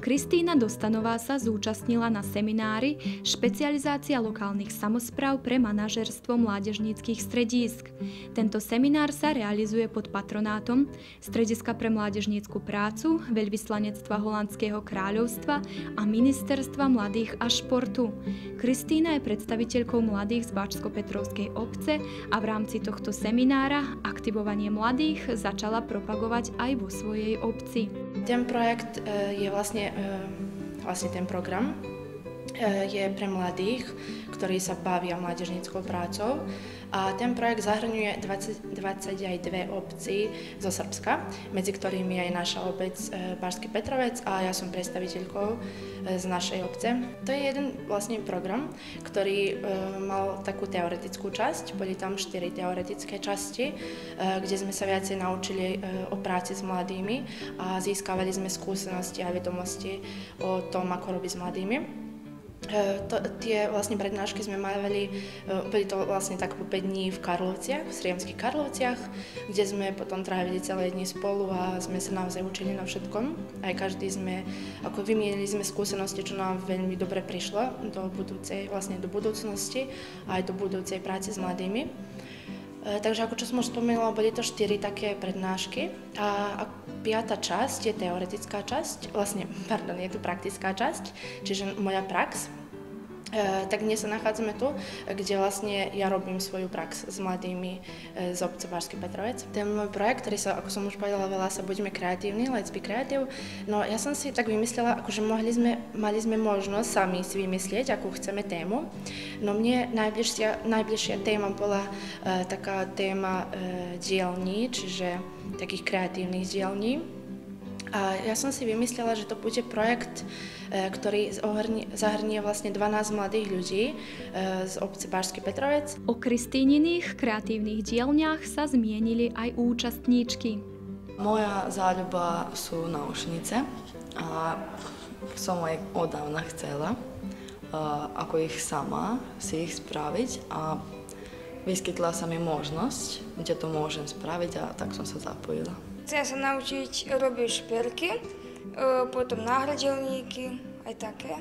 Kristína Dostanová sa zúčastnila na seminári Špecializácia lokálnych samospráv pre manažerstvo mládežníckych stredísk. Tento seminár sa realizuje pod patronátom Strediska pre mládežnícku prácu, Veľvyslanectva Holandského kráľovstva a Ministerstva mladých a športu. Kristína je predstaviteľkou mladých z Bačsko-Petrovskej obce a v rámci tohto seminára aktivovanie mladých začala propagovať aj vo svojej obci. Ten projekt je vlastne ten program je pre mladých, ktorí sa bavia mládežníckou prácou. A ten projekt zahrňuje 22 obcí zo Srbska, medzi ktorými je aj naša obec Bačský Petrovec a ja som predstaviteľkou z našej obce. To je jeden vlastne program, ktorý mal takú teoretickú časť, boli tam 4 teoretické časti, kde sme sa viacej naučili o práci s mladými a získavali sme skúsenosti a vedomosti o tom, ako robiť s mladými. Tie vlastne prednášky sme mali, boli to vlastne tak po 5 dní v Karlovciach, v Sriemských Karlovciach, kde sme potom trávili celé dni spolu a sme sa naozaj učili na všetkom. Aj každý vymienili sme skúsenosti, čo nám veľmi dobre prišlo do budúcnosti a aj do budúcej práce s mladými. Takže ako čo som už spomenula, boli to 4 také prednášky a 5. časť je teoretická časť, je tu praktická časť, čiže moja prax. Tak dnes sa nachádzame tu, kde vlastne ja robím svoju prax s mladými z obce Bačský Petrovec. Ten môj projekt, ktorý sa, ako som už povedala, volá sa Buďme kreatívni, Let's be creative. No ja som si tak vymyslela, akože mali sme možnosť sami si vymyslieť, akú chceme tému. No mne najbližšia téma bola taká téma dielní, čiže takých kreatívnych dielní. A ja som si vymyslela, že to bude projekt, ktorý zahrnie vlastne 12 mladých ľudí z obce Bačský Petrovec. O Kristíniných kreatívnych dielňach sa zmienili aj účastníčky. Moja záľuba sú náušnice a som aj odávna chcela, ako ich sama si ich spraviť a vyskytla sa mi možnosť, kde to môžem spraviť a tak som sa zapojila. Chcem sa naučiť robiť šperky, potom náhradelníky, aj také.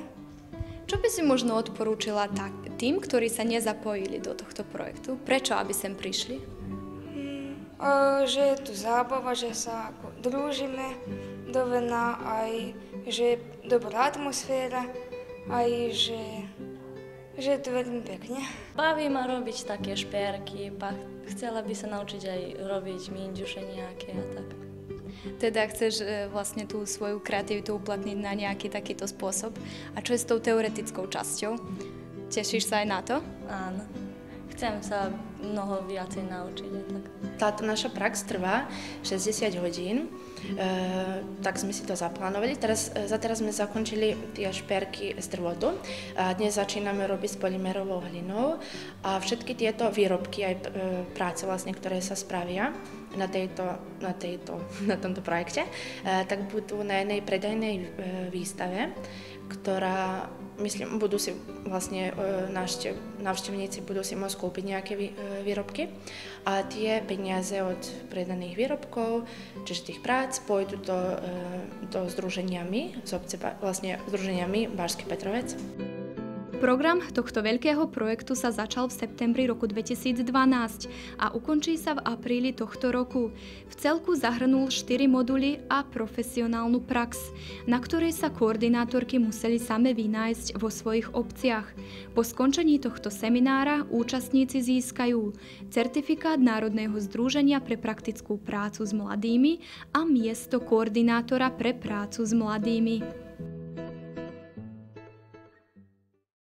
Čo by si možno odporúčila tým, ktorí sa nezapojili do tohto projektu? Prečo, aby sem prišli? Že je tu zábava, že sa družíme do vena, aj že je dobrá atmosféra, aj že je to veľmi pekne. Baví ma robiť také šperky, chcela by sa naučiť aj robiť minďuše nejaké a tak. Teda chceš vlastne tú svoju kreativitu uplatniť na nejaký takýto spôsob. A čo je s tou teoretickou časťou? Tešíš sa aj na to? Áno. Chcem sa mnoho viacej naučiť a tak. Táto naša prax trvá 60 hodín, tak sme si to zaplánovali. Teraz sme zakončili tie šperky z drôtu a dnes začíname robiť s polymerovou hlinou a všetky tieto výrobky, aj práce vlastne, ktoré sa spravia na tomto projekte, tak budú na jednej predajnej výstave, ktorá, myslím, budú si vlastne návštevníci budú si môcť kúpiť nejaké výrobky a tie peniaze od predaných výrobkov, čiže tých prác, pôjdu do združeniami z obce, vlastne združeniami Bačský Petrovec. Program tohto veľkého projektu sa začal v septembri roku 2012 a ukončí sa v apríli tohto roku. V celku zahrnul 4 moduly a profesionálnu prax, na ktorej sa koordinátorky museli same vynájsť vo svojich obciach. Po skončení tohto seminára účastníci získajú certifikát Národného združenia pre praktickú prácu s mladými a miesto koordinátora pre prácu s mladými.